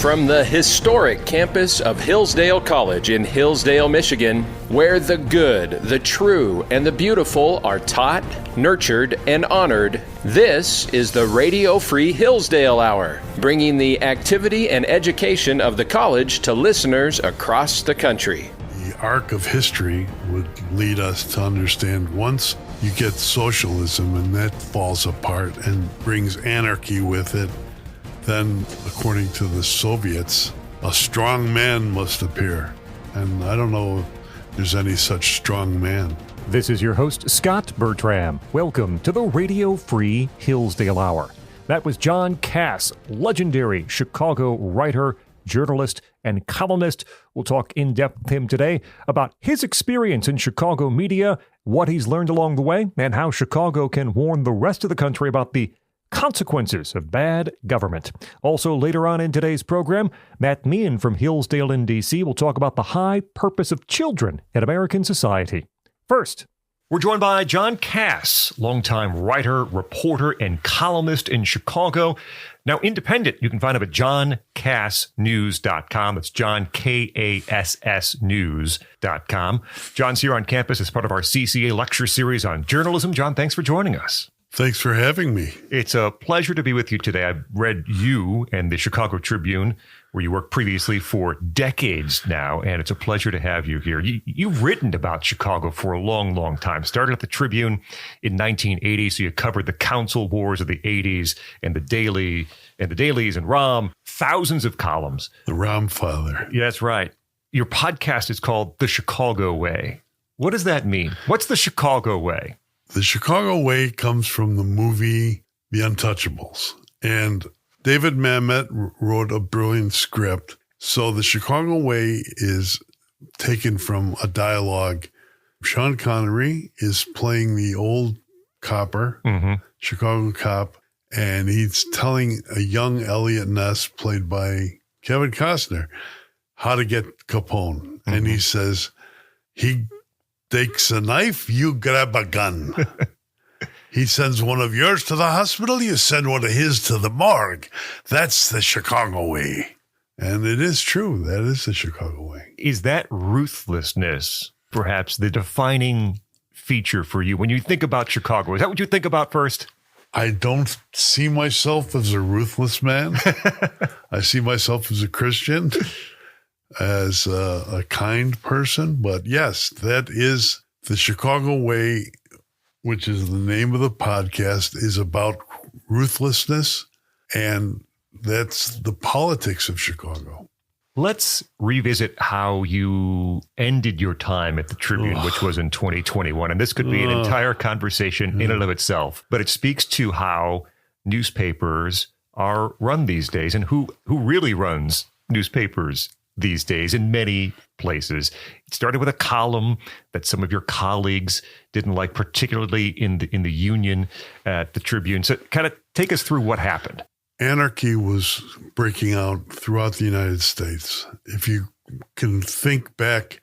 from the historic campus of Hillsdale College in Hillsdale, Michigan, where the good, the true, and the beautiful are taught, nurtured, and honored. This is the Radio Free Hillsdale Hour, bringing the activity and education of the college to listeners across the country. The arc of history would lead us to understand once you get socialism and that falls apart and brings anarchy with it, then, according to the Soviets, a strong man must appear. And I don't know if there's any such strong man. This is your host, Scot Bertram. Welcome to the Radio Free Hillsdale Hour. That was John Kass, legendary Chicago writer, journalist, and columnist. We'll talk in depth with him today about his experience in Chicago media, what he's learned along the way, and how Chicago can warn the rest of the country about the consequences of bad government. Also, later on in today's program, Matt Mehan from Hillsdale in D.C. will talk about the high purpose of children in American society. First, we're joined by John Kass, longtime writer, reporter, and columnist in Chicago. Now, independent, you can find him at johnkassnews.com. That's John, K-A-S-S news.com. John's here on campus as part of our CCA lecture series on journalism. John, thanks for joining us. Thanks for having me. It's a pleasure to be with you today. I've read you and the Chicago Tribune, where you worked previously for decades now, and it's a pleasure to have you here. You've written about Chicago for a long, long time. Started at the Tribune in 1980, so you covered the council wars of the 80s and the dailies and Rahm, thousands of columns. The Rahm father. Yeah, that's right. Your podcast is called The Chicago Way. What does that mean? What's the Chicago Way? The Chicago Way comes from the movie The Untouchables. And David Mamet wrote a brilliant script. So the Chicago Way is taken from a dialogue. Sean Connery is playing the old copper, Chicago cop, and he's telling a young Elliot Ness, played by Kevin Costner, how to get Capone. And he says, he takes a knife, you grab a gun. He sends one of yours to the hospital, you send one of his to the morgue. That's the Chicago Way. And it is true. That is the Chicago Way. Is that ruthlessness perhaps the defining feature for you when you think about Chicago? Is that what you think about first? I don't see myself as a ruthless man. I see myself as a Christian, as a kind person. But yes, that is the Chicago Way, which is the name of the podcast, is about ruthlessness, and that's the politics of Chicago. Let's revisit how you ended your time at the Tribune, which was in 2021. And this could be an entire conversation in and of itself, but it speaks to how newspapers are run these days and who really runs newspapers these days in many places. It started with a column that some of your colleagues didn't like, particularly in the union at the Tribune. So kind of take us through what happened. Anarchy was breaking out throughout the United States. If you can think back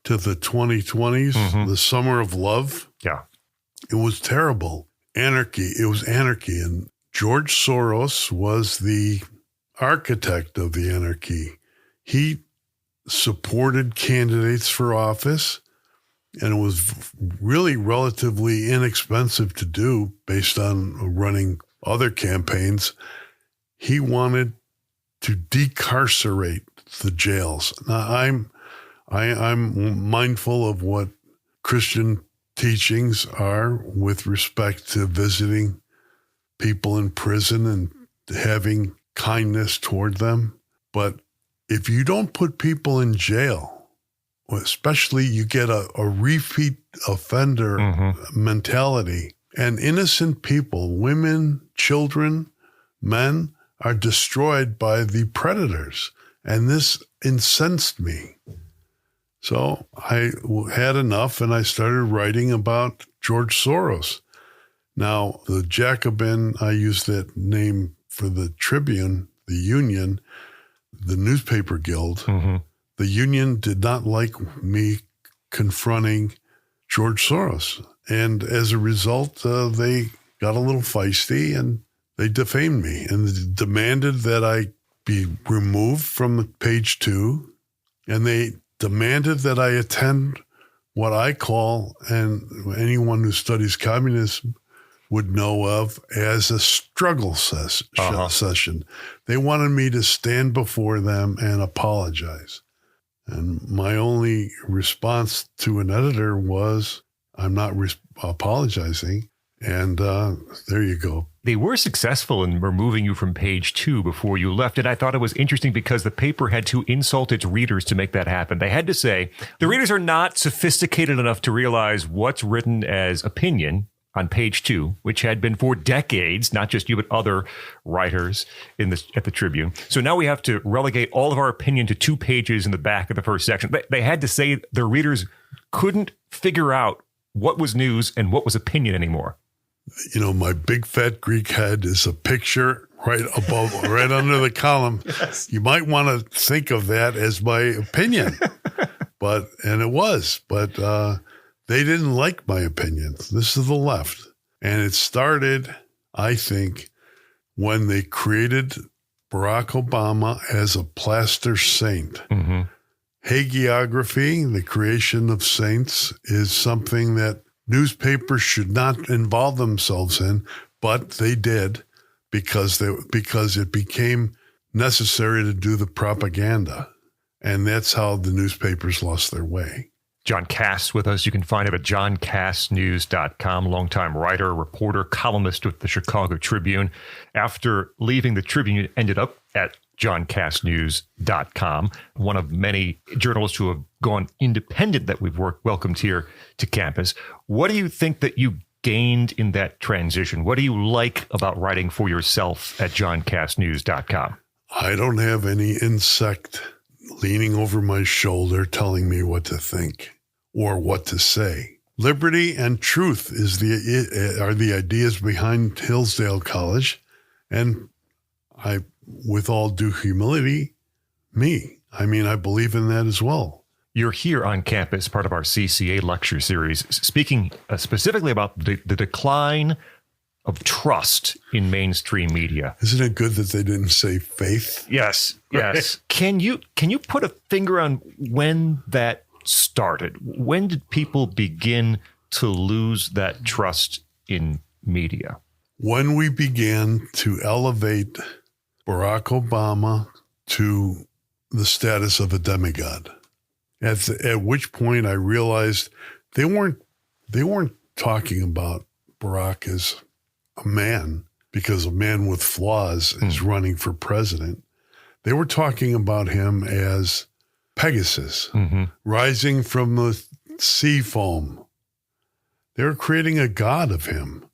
to the 2020s, the summer of love, it was terrible. It was anarchy. And George Soros was the architect of the anarchy. He supported candidates for office, and it was really relatively inexpensive to do based on running other campaigns. He wanted to decarcerate the jails. Now, I'm mindful of what Christian teachings are with respect to visiting people in prison and having kindness toward them. But if you don't put people in jail, especially you get a repeat offender mentality, and innocent people, women, children, men, are destroyed by the predators. And this incensed me. So I had enough, and I started writing about George Soros. Now, the Jacobin, I use that name for the Tribune, the union, the newspaper guild. The union did not like me confronting George Soros. And as a result, they got a little feisty and they defamed me and demanded that I be removed from page 2, and they demanded that I attend what I call, and anyone who studies communism would know of, as a struggle session. They wanted me to stand before them and apologize. And my only response to an editor was, I'm not apologizing. And there you go. They were successful in removing you from page 2 before you left. And I thought it was interesting because the paper had to insult its readers to make that happen. They had to say, the readers are not sophisticated enough to realize what's written as opinion on page 2, which had been for decades, not just you, but other writers at the Tribune. So now we have to relegate all of our opinion to 2 pages in the back of the first section. They had to say their readers couldn't figure out what was news and what was opinion anymore. You know, my big fat Greek head is a picture right above, right under the column. Yes. You might want to think of that as my opinion, and it was, but they didn't like my opinions. This is the left. And it started, I think, when they created Barack Obama as a plaster saint. Mm-hmm. Hagiography, the creation of saints, is something that newspapers should not involve themselves in, but they did because it became necessary to do the propaganda. And that's how the newspapers lost their way. John Kass with us. You can find him at johnkassnews.com, longtime writer, reporter, columnist with the Chicago Tribune. After leaving the Tribune, you ended up at johnkassnews.com, one of many journalists who have gone independent that we've welcomed here to campus. What do you think that you gained in that transition? What do you like about writing for yourself at johnkassnews.com? I don't have any insect leaning over my shoulder telling me what to think or what to say. Liberty and truth are the ideas behind Hillsdale College, and with all due humility, I believe in that as well. You're here on campus, part of our CCA lecture series, speaking specifically about the decline of trust in mainstream media. Isn't it good that they didn't say faith? Yes, yes. Can you put a finger on when that started? When did people begin to lose that trust in media? When we began to elevate Barack Obama to the status of a demigod, at which point I realized they weren't talking about Barack as a man, because a man with flaws is running for president. They were talking about him as Pegasus, rising from the sea foam. They were creating a god of him.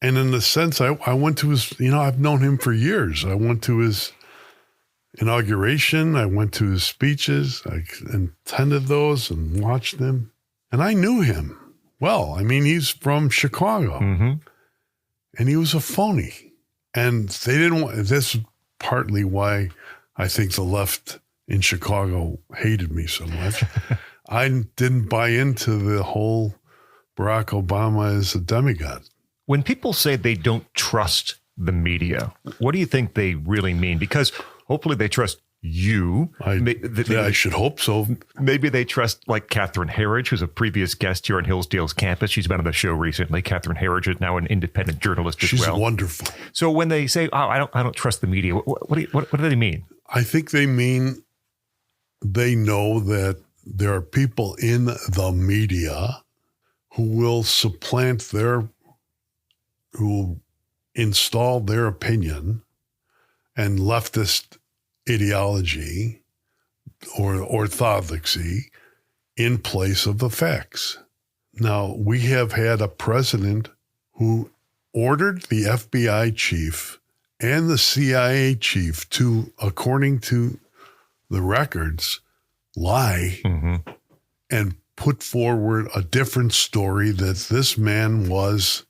And in a sense, I went to his, I've known him for years. I went to his inauguration. I went to his speeches. I attended those and watched them. And I knew him well. He's from Chicago. Mm-hmm. And he was a phony. And they didn't want, this is partly why I think the left in Chicago hated me so much. I didn't buy into the whole Barack Obama as a demigod. When people say they don't trust the media, what do you think they really mean? Because hopefully they trust you. I should hope so. Maybe they trust like Catherine Herridge, who's a previous guest here on Hillsdale's campus. She's been on the show recently. Catherine Herridge is now an independent journalist as well. She's wonderful. So when they say, I don't trust the media, what do they mean? I think they mean they know that there are people in the media who will who will install their opinion and leftist ideology or orthodoxy in place of the facts. Now, we have had a president who ordered the FBI chief and the CIA chief to, according to the records, lie and put forward a different story that this man was,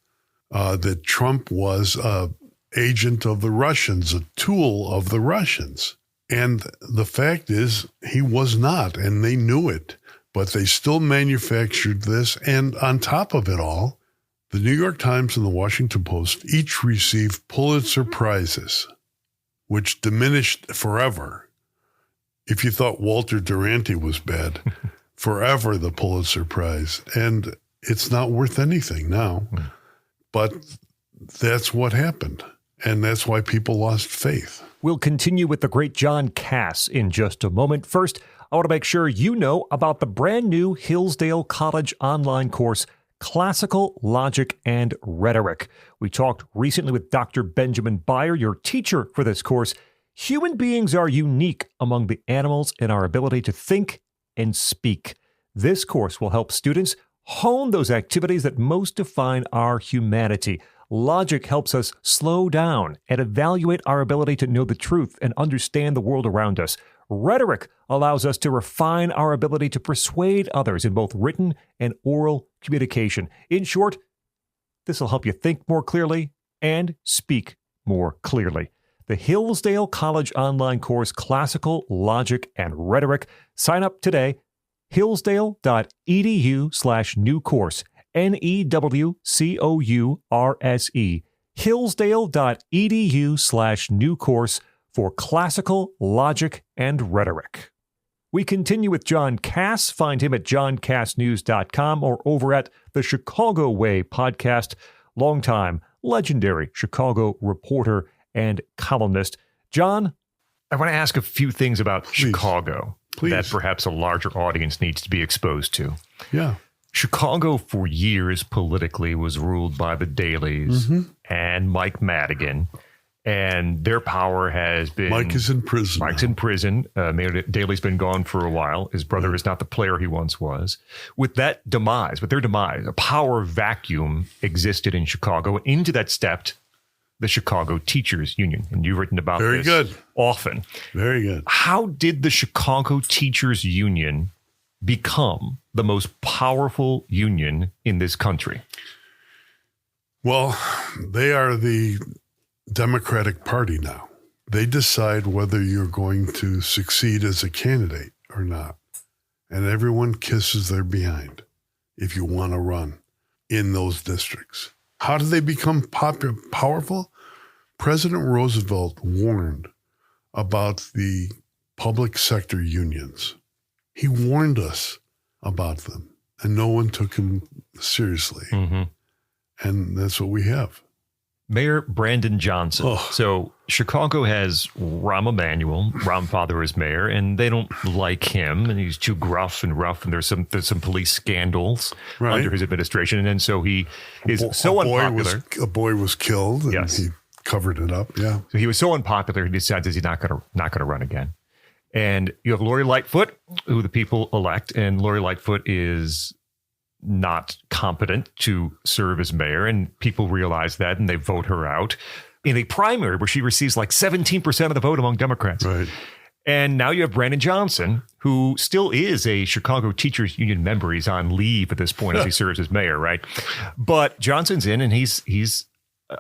that Trump was an agent of the Russians, a tool of the Russians. And the fact is, he was not, and they knew it, but they still manufactured this. And on top of it all, the New York Times and the Washington Post each received Pulitzer Prizes which diminished forever. If you thought Walter Duranty was bad, forever the Pulitzer Prize. And it's not worth anything now. But that's what happened. And that's why people lost faith. We'll continue with the great John Kass in just a moment. First, I want to make sure you know about the brand new Hillsdale College online course, Classical Logic and Rhetoric. We talked recently with Dr. Benjamin Beyer, your teacher for this course. Human beings are unique among the animals in our ability to think and speak. This course will help students hone those activities that most define our humanity. Logic helps us slow down and evaluate our ability to know the truth and understand the world around us. Rhetoric allows us to refine our ability to persuade others in both written and oral communication. In short, this will help you think more clearly and speak more clearly. The Hillsdale College online course, Classical Logic and Rhetoric. Sign up today, hillsdale.edu/new course, NEWCOURSE, hillsdale.edu/new course for Classical Logic and Rhetoric. We continue with John Kass. Find him at johnkassnews.com or over at the Chicago Way podcast. Longtime, legendary Chicago reporter and columnist. John, I want to ask a few things about Chicago that perhaps a larger audience needs to be exposed to. Yeah. Chicago for years politically was ruled by the Dailies and Mike Madigan, and their power has been... Mike is in prison. Mike's in prison. Mayor Daley's been gone for a while. His brother is not the player he once was. With their demise, a power vacuum existed in Chicago. Into that stepped the Chicago Teachers Union, and you've written about this often. Very good. How did the Chicago Teachers Union become the most powerful union in this country? Well, they are the Democratic Party now. They decide whether you're going to succeed as a candidate or not. And everyone kisses their behind if you want to run in those districts. How did they become powerful? President Roosevelt warned about the public sector unions. He warned us about them, and no one took him seriously. And that's what we have. Mayor Brandon Johnson. So Chicago has Rahm Emanuel. Rahm father is mayor, and they don't like him, and he's too gruff and rough, and there's some police scandals under his administration, and then so he is unpopular. A boy was killed, and he covered it up. Yeah. So he was so unpopular, he decides he's not going to run again. And you have Lori Lightfoot, who the people elect, and Lori Lightfoot is not competent to serve as mayor, and people realize that, and they vote her out in a primary where she receives like 17% of the vote among Democrats. Right. And now you have Brandon Johnson, who still is a Chicago Teachers Union member. He's on leave at this point as he serves as mayor, right? But Johnson's in, and he's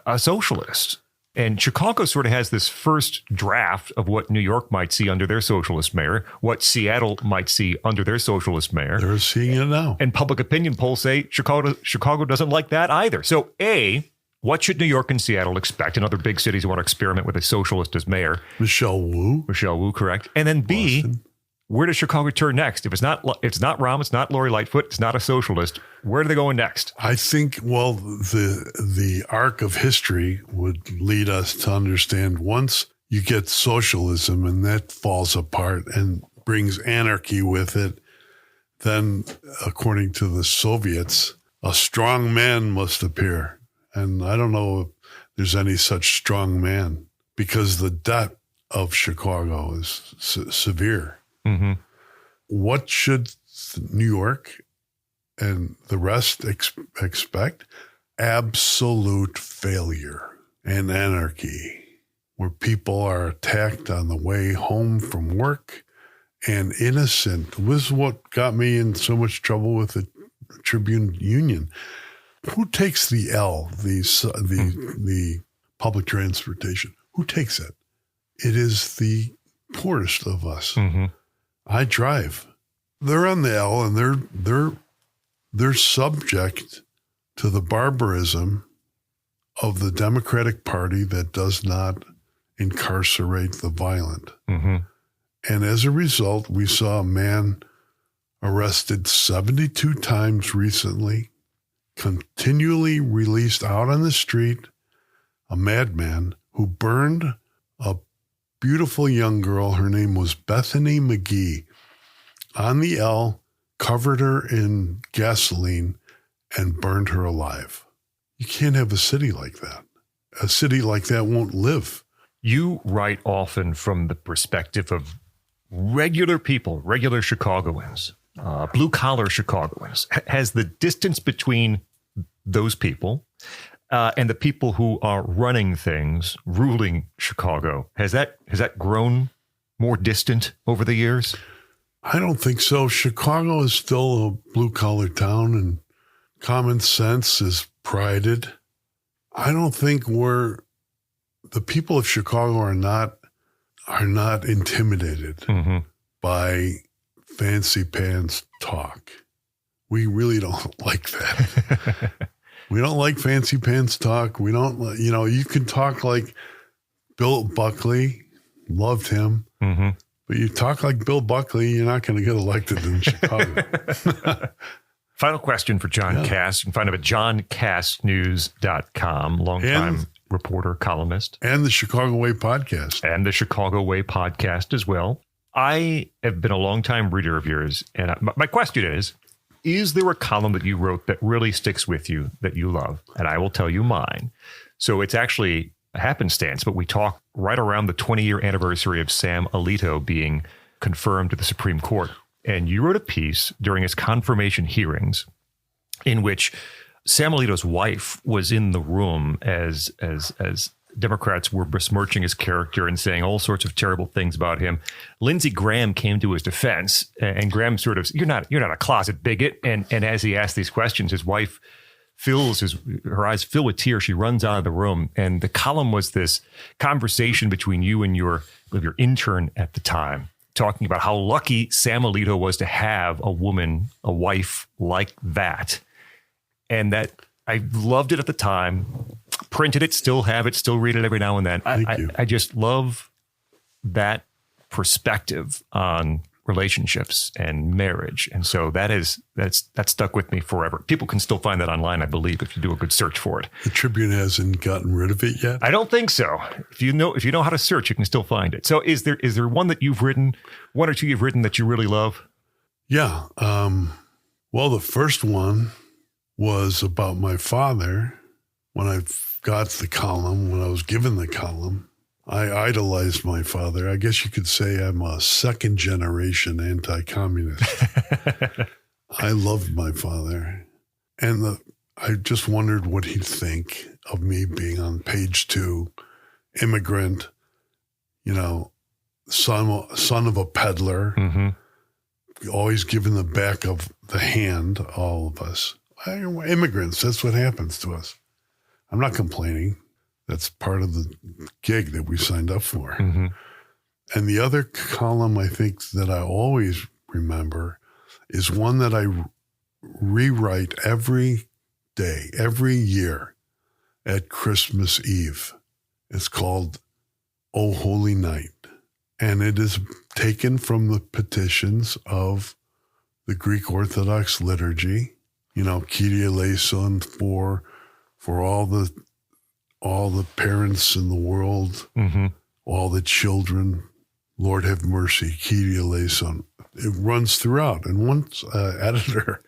a socialist. And Chicago sort of has this first draft of what New York might see under their socialist mayor, what Seattle might see under their socialist mayor. They're seeing it now. And public opinion polls say Chicago doesn't like that either. So A, what should New York and Seattle expect? And other big cities who want to experiment with a socialist as mayor. Michelle Wu, correct. And then B, Boston. Where does Chicago turn next? If it's not Rahm, it's not Lori Lightfoot, it's not a socialist. Where do they go next? I think, well, the arc of history would lead us to understand once you get socialism and that falls apart and brings anarchy with it, then according to the Soviets, a strong man must appear. And I don't know if there's any such strong man because the debt of Chicago is severe. What should New York and the rest expect? Absolute failure and anarchy, where people are attacked on the way home from work and innocent. This is what got me in so much trouble with the Tribune Union. Who takes the L, the public transportation? Who takes it? It is the poorest of us. I drive. They're on the L, and they're subject to the barbarism of the Democratic Party that does not incarcerate the violent. Mm-hmm. And as a result, we saw a man arrested 72 times recently, continually released out on the street, a madman who burned a beautiful young girl. Her name was Bethany McGee on the L, covered her in gasoline, and burned her alive. You can't have a city like that. A city like that won't live. You write often from the perspective of regular people, regular Chicagoans, blue-collar Chicagoans. Has the distance between those people and the people who are running things, ruling Chicago, has that grown more distant over the years? I don't think so. Chicago is still a blue-collar town, and common sense is prided. I don't think the people of Chicago are not intimidated by fancy pants talk. We really don't like that. We don't like fancy pants talk. We don't, you can talk like Bill Buckley, loved him, but you talk like Bill Buckley, you're not going to get elected in Chicago. Final question for John Kass. You can find him at johnkassnews.com, longtime reporter, columnist. And the Chicago Way podcast. And the Chicago Way podcast as well. I have been a longtime reader of yours, and my question is there a column that you wrote that really sticks with you, that you love? And I will tell you mine. So it's actually a happenstance, but we talk right around the 20-year anniversary of Sam Alito being confirmed to the Supreme Court. And you wrote a piece during his confirmation hearings in which Sam Alito's wife was in the room as Democrats were besmirching his character and saying all sorts of terrible things about him. Lindsey Graham came to his defense, and Graham sort of, you're not a closet bigot. And as he asked these questions, his wife her eyes fill with tears. She runs out of the room. And the column was this conversation between you and your intern at the time, talking about how lucky Sam Alito was to have a wife like that. And that I loved it at the time, printed it, still have it, still read it every now and then. I just love that perspective on relationships and marriage. And so that stuck with me forever. People can still find that online, I believe, if you do a good search for it. The Tribune hasn't gotten rid of it yet? I don't think so. If you know how to search, you can still find it. So is there one that you've written, one or two you've written that you really love? Yeah. Well, the first one was about my father. When I got the column, when I was given the column, I idolized my father. I guess you could say I'm a second generation anti-communist. I loved my father. And I just wondered what he'd think of me being on page 2, immigrant, son of a peddler, always giving the back of the hand, all of us. Immigrants, that's what happens to us. I'm not complaining. That's part of the gig that we signed up for. And the other column I think that I always remember is one that I rewrite every day, every year at Christmas Eve. It's called O Holy Night. And it is taken from the petitions of the Greek Orthodox liturgy, Kyrie eleison for all the parents in the world, all the children, Lord have mercy, Kyrie eleison. It runs throughout. And once editor,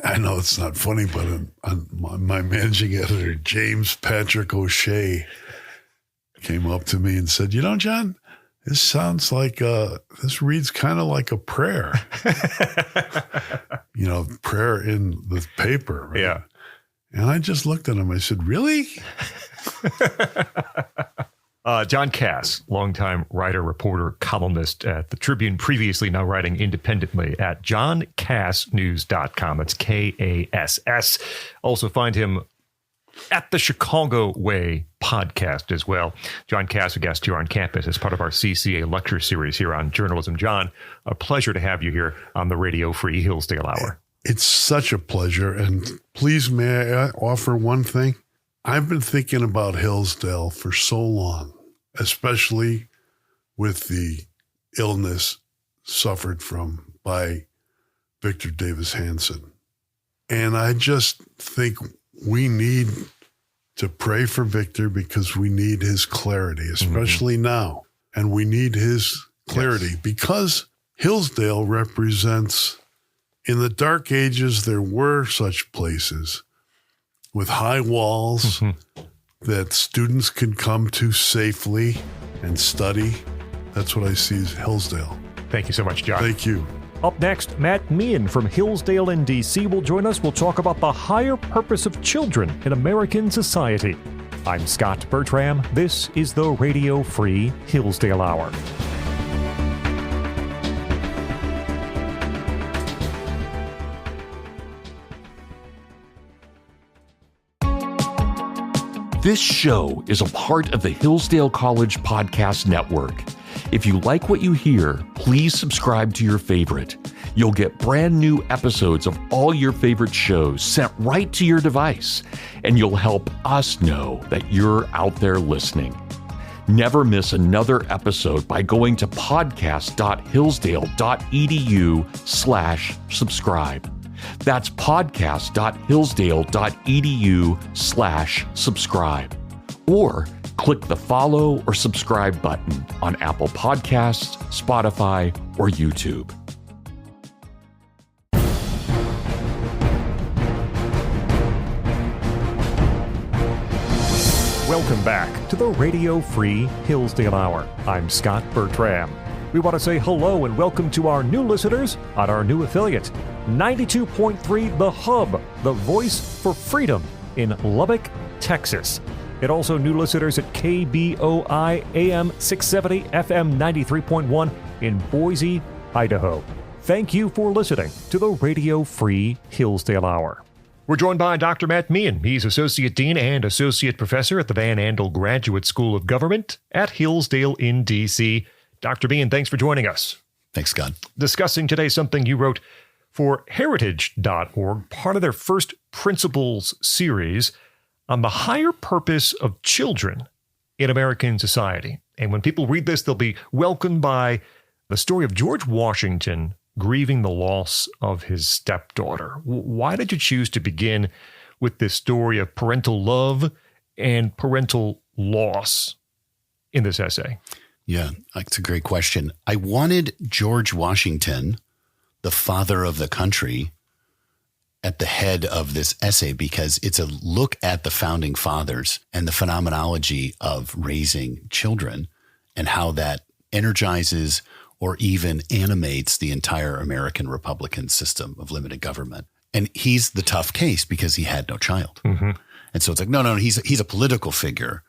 I know it's not funny, but my managing editor, James Patrick O'Shea, came up to me and said, John, this sounds like this reads kind of like a prayer. Prayer in the paper. Right? Yeah. And I just looked at him. I said, really? John Kass, longtime writer, reporter, columnist at the Tribune, previously now writing independently at johnkassnews.com. That's Kass. Also find him at the Chicago Way podcast as well. John Kass, a guest here on campus as part of our CCA lecture series here on journalism. John, a pleasure to have you here on the Radio Free Hillsdale Hour. It's such a pleasure. And please, may I offer one thing? I've been thinking about Hillsdale for so long. especially with the illness suffered from by Victor Davis Hanson. And I just think we need to pray for Victor because we need his clarity, especially now. And we need his clarity because Hillsdale represents, in the dark ages, there were such places with high walls that students could come to safely and study. That's what I see as Hillsdale. Thank you so much, John. Thank you. Up next, Matt Mehan from Hillsdale in D.C. will join us. We'll talk about the higher purpose of children in American society. I'm Scot Bertram. This is the Radio Free Hillsdale Hour. This show is a part of the Hillsdale College Podcast Network. If you like what you hear, please subscribe to your favorite. You'll get brand new episodes of all your favorite shows sent right to your device, and you'll help us know that you're out there listening. Never miss another episode by going to podcast.hillsdale.edu/subscribe. That's podcast.hillsdale.edu/subscribe. Or click the follow or subscribe button on Apple Podcasts, Spotify, or YouTube. Welcome back to the Radio Free Hillsdale Hour. I'm Scot Bertram. We want to say hello and welcome to our new listeners on our new affiliate, 92.3 The Hub, the voice for freedom in Lubbock, Texas. And also new listeners at KBOI AM 670 FM 93.1 in Boise, Idaho. Thank you for listening to the Radio Free Hillsdale Hour. We're joined by Dr. Matt Mehan. He's Associate Dean and Associate Professor at the Van Andel Graduate School of Government at Hillsdale in D.C. Dr. Mehan, thanks for joining us. Thanks, Scott. Discussing today something you wrote for Heritage.org, part of their first Principles series on the higher purpose of children in American society. And when people read this, they'll be welcomed by the story of George Washington grieving the loss of his stepdaughter. Why did you choose to begin with this story of parental love and parental loss in this essay? Yeah, that's a great question. I wanted George Washington, the father of the country, at the head of this essay because it's a look at the founding fathers and the phenomenology of raising children and how that energizes or even animates the entire American Republican system of limited government. And he's the tough case because he had no child. And so it's like, no, he's a political figure.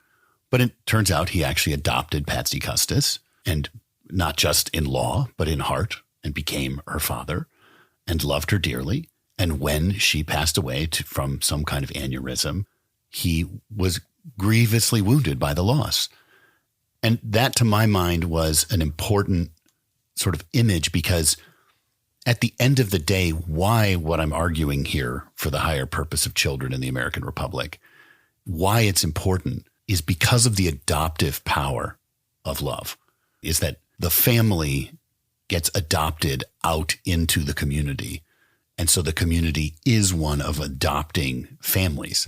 But it turns out he actually adopted Patsy Custis, and not just in law, but in heart, and became her father and loved her dearly. And when she passed away from some kind of aneurysm, he was grievously wounded by the loss. And that, to my mind, was an important sort of image because at the end of the day, why what I'm arguing here for the higher purpose of children in the American Republic, why it's important is because of the adoptive power of love, is that the family gets adopted out into the community. And so the community is one of adopting families,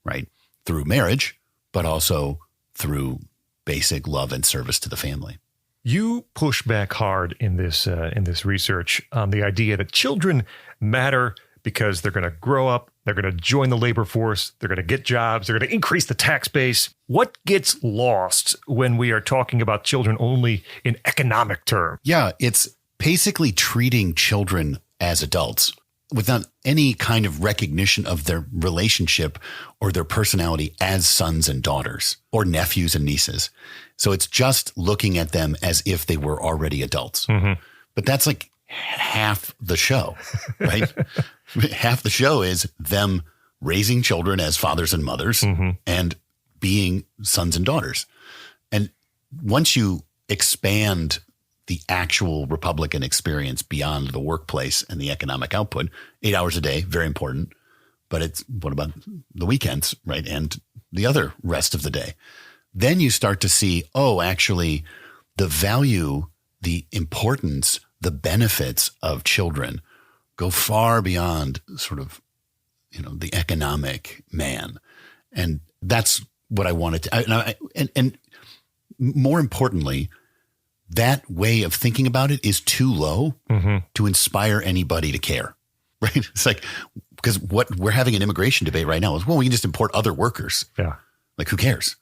right? Through marriage, but also through basic love and service to the family. You push back hard in this research on the idea that children matter because they're going to grow up, they're going to join the labor force, they're going to get jobs, they're going to increase the tax base. What gets lost when we are talking about children only in economic terms? Yeah, it's basically treating children as adults without any kind of recognition of their relationship or their personality as sons and daughters or nephews and nieces. So it's just looking at them as if they were already adults. But that's like half the show, right? Half the show is them raising children as fathers and mothers and being sons and daughters. And once you expand the actual Republican experience beyond the workplace and the economic output, 8 hours a day, very important. But it's what about the weekends, right? And the other rest of the day? then you start to see, oh, actually, the value, the importance, the benefits of children go far beyond sort of, the economic man. And that's what I wanted to, and more importantly, that way of thinking about it is too low to inspire anybody to care, right? It's like, because what we're having an immigration debate right now is, well, we can just import other workers. Yeah. Like, who cares?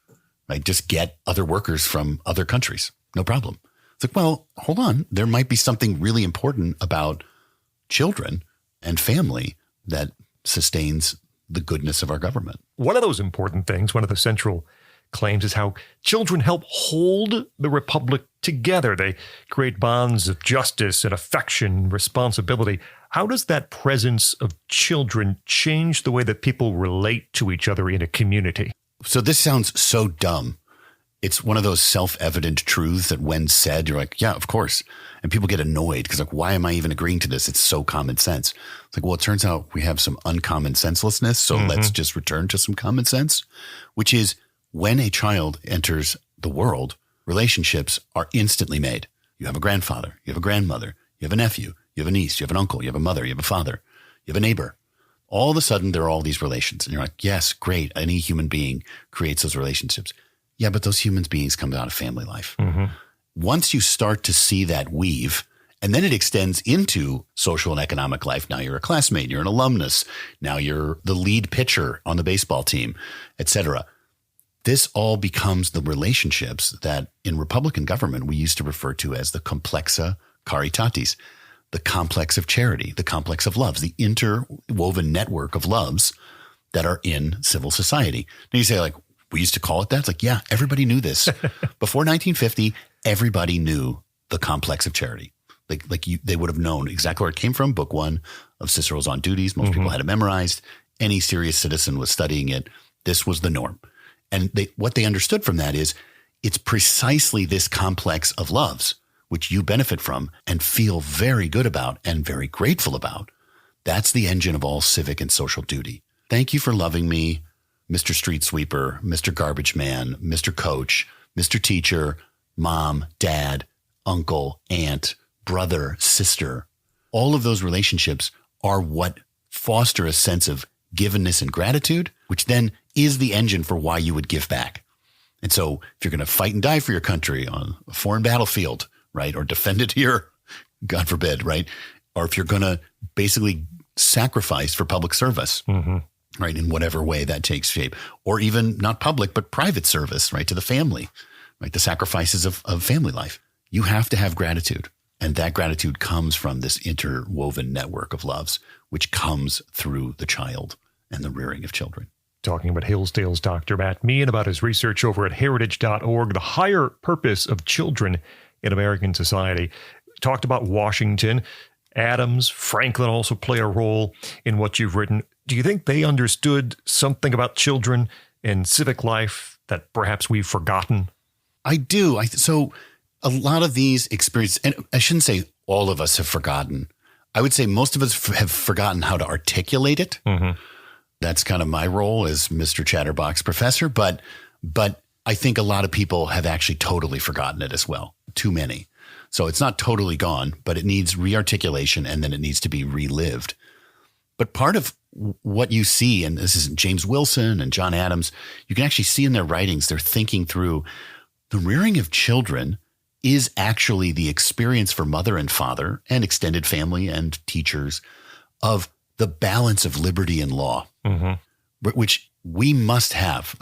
Right? Just get other workers from other countries. No problem. It's like, well, hold on. There might be something really important about children and family that sustains the goodness of our government. One of those important things, one of the central claims, is how children help hold the republic together. They create bonds of justice and affection, responsibility. How does that presence of children change the way that people relate to each other in a community? So this sounds so dumb. It's one of those self-evident truths that when said, you're like, yeah, of course. And people get annoyed because like, why am I even agreeing to this? It's so common sense. It's like, well, it turns out we have some uncommon senselessness. So let's just return to some common sense, which is when a child enters the world, relationships are instantly made. You have a grandfather, you have a grandmother, you have a nephew, you have a niece, you have an uncle, you have a mother, you have a father, you have a neighbor. All of a sudden, there are all these relations. And you're like, yes, great. Any human being creates those relationships. Yeah, but those human beings come out of family life. Once you start to see that weave, and then it extends into social and economic life. Now you're a classmate, you're an alumnus. Now you're the lead pitcher on the baseball team, et cetera. This all becomes the relationships that in Republican government we used to refer to as the complexa caritatis, the complex of charity, the complex of loves, the interwoven network of loves that are in civil society. Now you say like, we used to call it that. It's like, yeah, everybody knew this. Before 1950, everybody knew the complex of charity. They would have known exactly where it came from. Book 1 of Cicero's On Duties. Most people had it memorized. Any serious citizen was studying it. This was the norm. And what they understood from that is it's precisely this complex of loves, which you benefit from and feel very good about and very grateful about. That's the engine of all civic and social duty. Thank you for loving me, Mr. Street Sweeper, Mr. Garbage Man, Mr. Coach, Mr. Teacher, Mom, Dad, Uncle, Aunt, brother, sister. All of those relationships are what foster a sense of givenness and gratitude, which then is the engine for why you would give back. And so if you're going to fight and die for your country on a foreign battlefield, right, or defend it here, God forbid, right, or if you're going to basically sacrifice for public service, right, in whatever way that takes shape, or even not public, but private service, right, to the family, right, the sacrifices of family life, you have to have gratitude. And that gratitude comes from this interwoven network of loves, which comes through the child and the rearing of children. Talking about Hillsdale's Dr. Matt Mehan about his research over at heritage.org, the higher purpose of children in American society. Talked about Washington. Adams, Franklin also play a role in what you've written. Do you think they understood something about children and civic life that perhaps we've forgotten? I do. So a lot of these experiences, and I shouldn't say all of us have forgotten. I would say most of us have forgotten how to articulate it. That's kind of my role as Mr. Chatterbox professor. But I think a lot of people have actually totally forgotten it as well. Too many. So it's not totally gone, but it needs rearticulation and then it needs to be relived. But part of what you see, and this is James Wilson and John Adams, you can actually see in their writings, they're thinking through the rearing of children is actually the experience for mother and father and extended family and teachers of the balance of liberty and law, which we must have.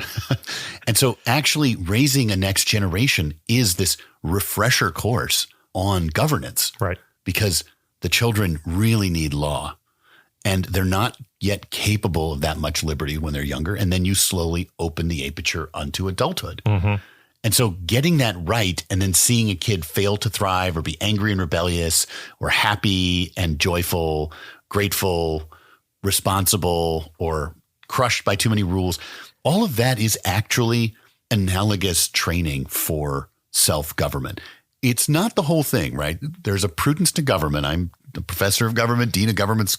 And so actually raising a next generation is this refresher course on governance, right? Because the children really need law and they're not yet capable of that much liberty when they're younger. And then you slowly open the aperture unto adulthood. And so getting that right and then seeing a kid fail to thrive or be angry and rebellious or happy and joyful, grateful, responsible, or crushed by too many rules, all of that is actually analogous training for self-government. It's not the whole thing, right? There's a prudence to government. I'm the professor of government, dean of government.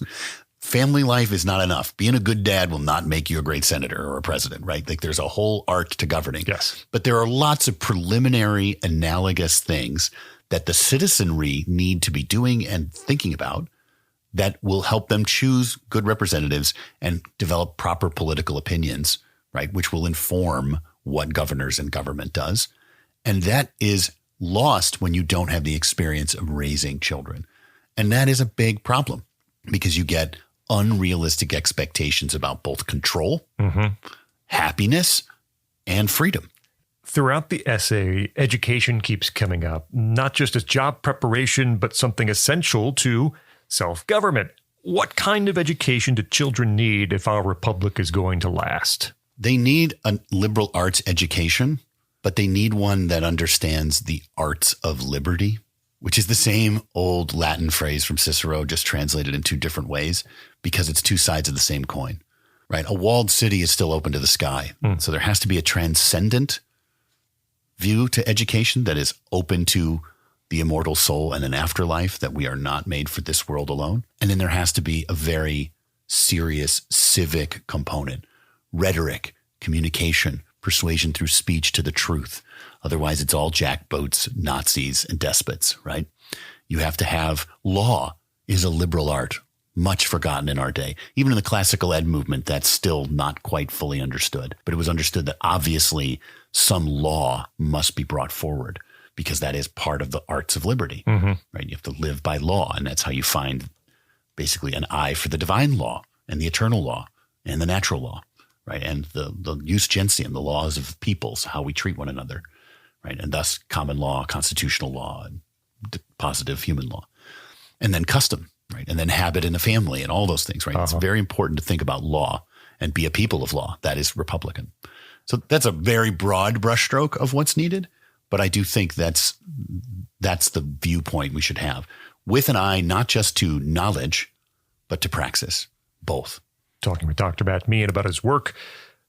family life is not enough. Being a good dad will not make you a great senator or a president, right? Like there's a whole art to governing. Yes. But there are lots of preliminary analogous things that the citizenry need to be doing and thinking about that will help them choose good representatives and develop proper political opinions, right? Which will inform what governors and government does. And that is lost when you don't have the experience of raising children. And that is a big problem because you get unrealistic expectations about both control, happiness, and freedom. Throughout the essay, education keeps coming up, not just as job preparation, but something essential to self-government. What kind of education do children need if our republic is going to last? They need a liberal arts education, but they need one that understands the arts of liberty, which is the same old Latin phrase from Cicero, just translated in two different ways, because it's two sides of the same coin, right? A walled city is still open to the sky. So there has to be a transcendent view to education that is open to the immortal soul and an afterlife, that we are not made for this world alone. And then there has to be a very serious civic component, rhetoric, communication, persuasion through speech to the truth. Otherwise, it's all jackboats, Nazis, and despots, right? You have to have law is a liberal art, much forgotten in our day. Even in the classical ed movement, that's still not quite fully understood. But it was understood that obviously some law must be brought forward because that is part of the arts of liberty, right? You have to live by law, and that's how you find basically an eye for the divine law and the eternal law and the natural law, right? And the jus gentium, the laws of peoples, how we treat one another, right? And thus common law, constitutional law, and positive human law. And then custom, right? And then habit in the family and all those things, right? It's very important to think about law and be a people of law. That is Republican. So that's a very broad brushstroke of what's needed. But I do think that's the viewpoint we should have, with an eye not just to knowledge, but to praxis, both. Talking with Dr. Matt Mehan about his work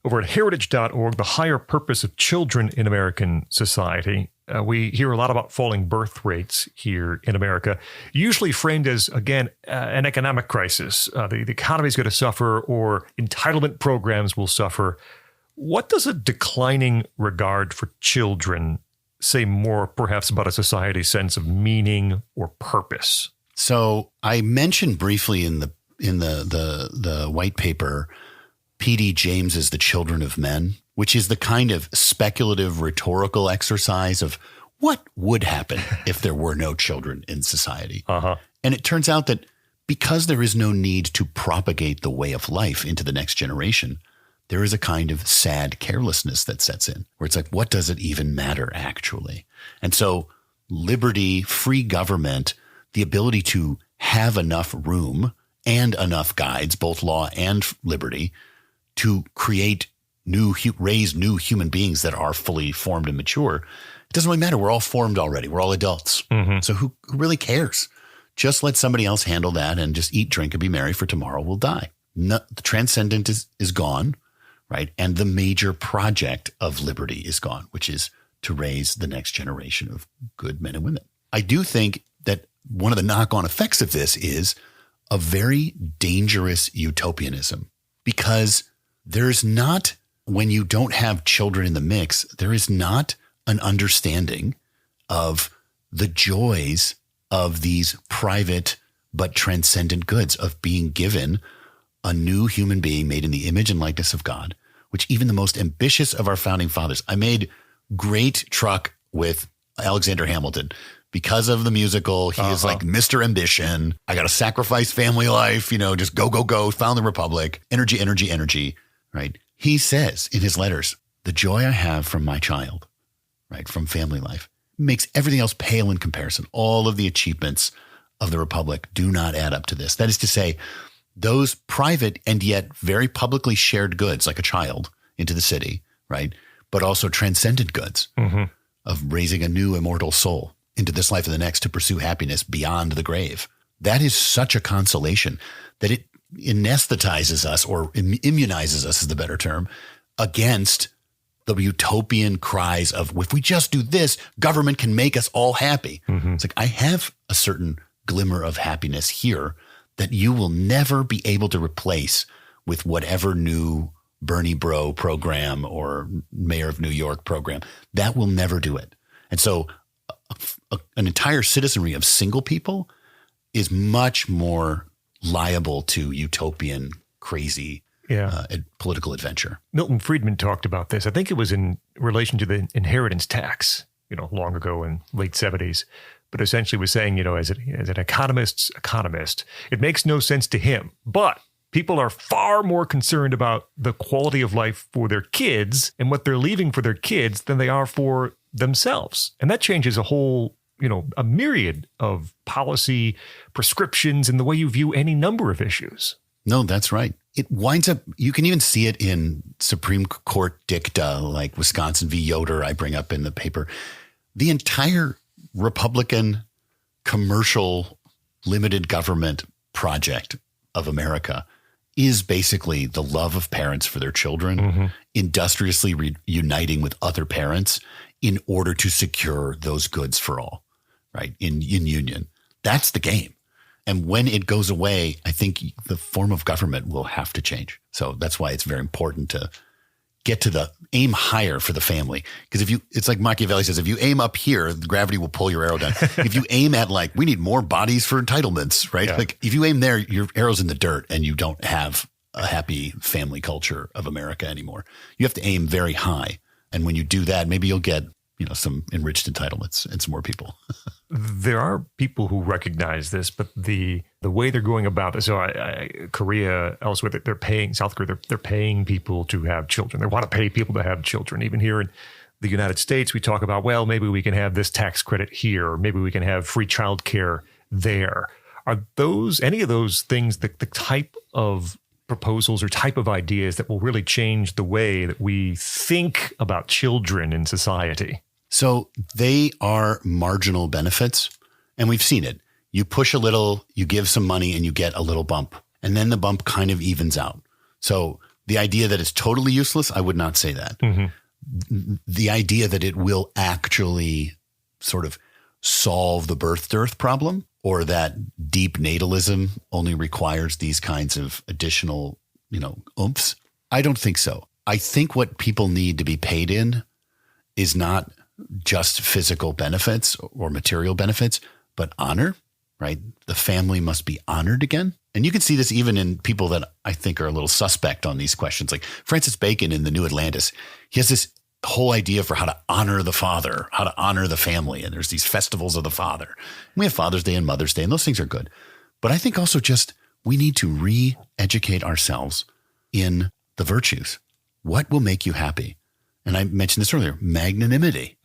over at heritage.org, The Higher Purpose of Children in American Society. We hear a lot about falling birth rates here in America, usually framed as, again, an economic crisis. The economy is going to suffer, or entitlement programs will suffer. What does a declining regard for children say more perhaps about a society's sense of meaning or purpose? So I mentioned briefly in the white paper, P.D. James's The Children of Men, which is the kind of speculative rhetorical exercise of what would happen if there were no children in society. And it turns out that because there is no need to propagate the way of life into the next generation, there is a kind of sad carelessness that sets in, where it's like, what does it even matter actually? And so liberty, free government, the ability to have enough room and enough guides, both law and liberty, to create raise new human beings that are fully formed and mature. It doesn't really matter. We're all formed already. We're all adults. So who really cares? Just let somebody else handle that and just eat, drink, and be merry, for tomorrow we'll die. The transcendent is gone. Right. And the major project of liberty is gone, which is to raise the next generation of good men and women. I do think that one of the knock-on effects of this is a very dangerous utopianism, because there's not, when you don't have children in the mix, there is not an understanding of the joys of these private but transcendent goods of being given a new human being made in the image and likeness of God, which even the most ambitious of our founding fathers. I made great truck with Alexander Hamilton because of the musical. He is like Mr. Ambition. I got to sacrifice family life, just go, go, go, found the republic, energy, energy, energy, right? He says in his letters, the joy I have from my child, right, from family life, makes everything else pale in comparison. All of the achievements of the republic do not add up to this. That is to say, those private and yet very publicly shared goods, like a child into the city, right? But also transcendent goods of raising a new immortal soul into this life and the next to pursue happiness beyond the grave. That is such a consolation that it anesthetizes us, or immunizes us is the better term, against the utopian cries of, if we just do this, government can make us all happy. It's like, I have a certain glimmer of happiness here that you will never be able to replace with whatever new Bernie Bro program or Mayor of New York program. That will never do it. And so an entire citizenry of single people is much more liable to utopian, crazy political adventure. Milton Friedman talked about this. I think it was in relation to the inheritance tax, long ago in late 70s, but essentially was saying, as an economist's economist, it makes no sense to him, but people are far more concerned about the quality of life for their kids and what they're leaving for their kids than they are for themselves. And that changes a whole, a myriad of policy prescriptions in the way you view any number of issues. No, that's right. It winds up, you can even see it in Supreme Court dicta, like Wisconsin v. Yoder, I bring up in the paper. The entire Republican commercial limited government project of America is basically the love of parents for their children, industriously uniting with other parents in order to secure those goods for all, right? In union. That's the game. And when it goes away, I think the form of government will have to change. So that's why it's very important to get to the aim higher for the family. Because it's like Machiavelli says, if you aim up here, the gravity will pull your arrow down. If you aim at we need more bodies for entitlements, right? Yeah. Like if you aim there, your arrow's in the dirt and you don't have a happy family culture of America anymore. You have to aim very high. And when you do that, maybe you'll get, some enriched entitlements and some more people. There are people who recognize this, but the way they're going about this, Korea, elsewhere, they're paying, South Korea, they're paying people to have children. They want to pay people to have children. Even here in the United States, we talk about, well, maybe we can have this tax credit here, or maybe we can have free childcare there. Are any of those things the type of proposals or type of ideas that will really change the way that we think about children in society? So they are marginal benefits, and we've seen it. You push a little, you give some money, and you get a little bump, and then the bump kind of evens out. So the idea that it's totally useless, I would not say that. The idea that it will actually sort of solve the birth-dearth problem, or that deep natalism only requires these kinds of additional, oomphes, I don't think so. I think what people need to be paid in is not just physical benefits or material benefits, but honor, right? The family must be honored again. And you can see this even in people that I think are a little suspect on these questions. Like Francis Bacon in The New Atlantis, he has this whole idea for how to honor the father, how to honor the family. And there's these festivals of the father. We have Father's Day and Mother's Day, and those things are good. But I think also just we need to re-educate ourselves in the virtues. What will make you happy? And I mentioned this earlier, magnanimity,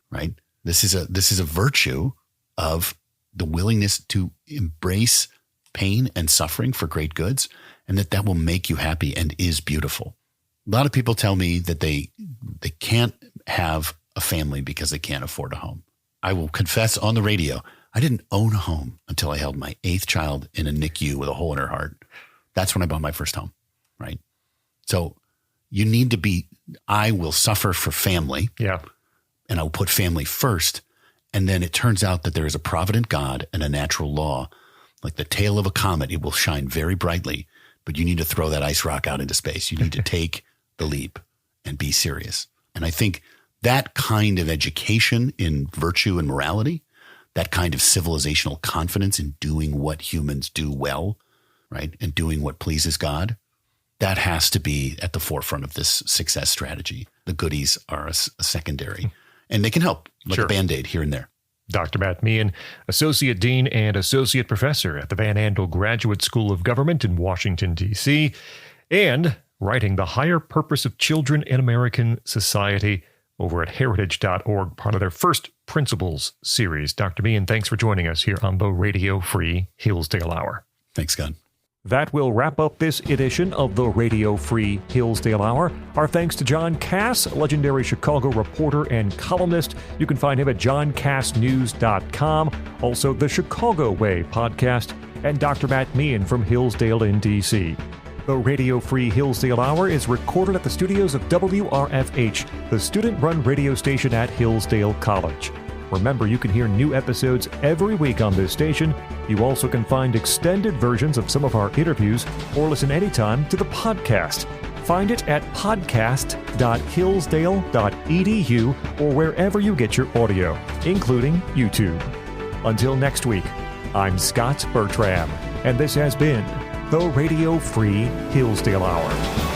right? This is a virtue of the willingness to embrace pain and suffering for great goods, and that will make you happy and is beautiful. A lot of people tell me that they can't have a family because they can't afford a home. I will confess on the radio, I didn't own a home until I held my 8th child in a NICU with a hole in her heart. That's when I bought my first home, right? So you need to I will suffer for family. Yeah. And I will put family first. And then it turns out that there is a provident God and a natural law. Like the tail of a comet, it will shine very brightly, but you need to throw that ice rock out into space. You need to take the leap and be serious. And I think that kind of education in virtue and morality, that kind of civilizational confidence in doing what humans do well, right? And doing what pleases God, that has to be at the forefront of this success strategy. The goodies are a secondary, and they can help, like a Band-Aid here and there. Dr. Matt Mehan, Associate Dean and Associate Professor at the Van Andel Graduate School of Government in Washington, D.C., and writing The Higher Purpose of Children in American Society over at heritage.org, part of their First Principles series. Dr. Mehan, thanks for joining us here on the Radio Free Hillsdale Hour. Thanks, Scott. That will wrap up this edition of the Radio Free Hillsdale Hour. Our thanks to John Kass, legendary Chicago reporter and columnist. You can find him at johnkassnews.com. Also, the Chicago Way podcast, and Dr. Matt Mehan from Hillsdale in D.C. The Radio Free Hillsdale Hour is recorded at the studios of WRFH, the student-run radio station at Hillsdale College. Remember, you can hear new episodes every week on this station. You also can find extended versions of some of our interviews or listen anytime to the podcast. Find it at podcast.hillsdale.edu or wherever you get your audio, including YouTube. Until next week, I'm Scot Bertram, and this has been the Radio Free Hillsdale Hour.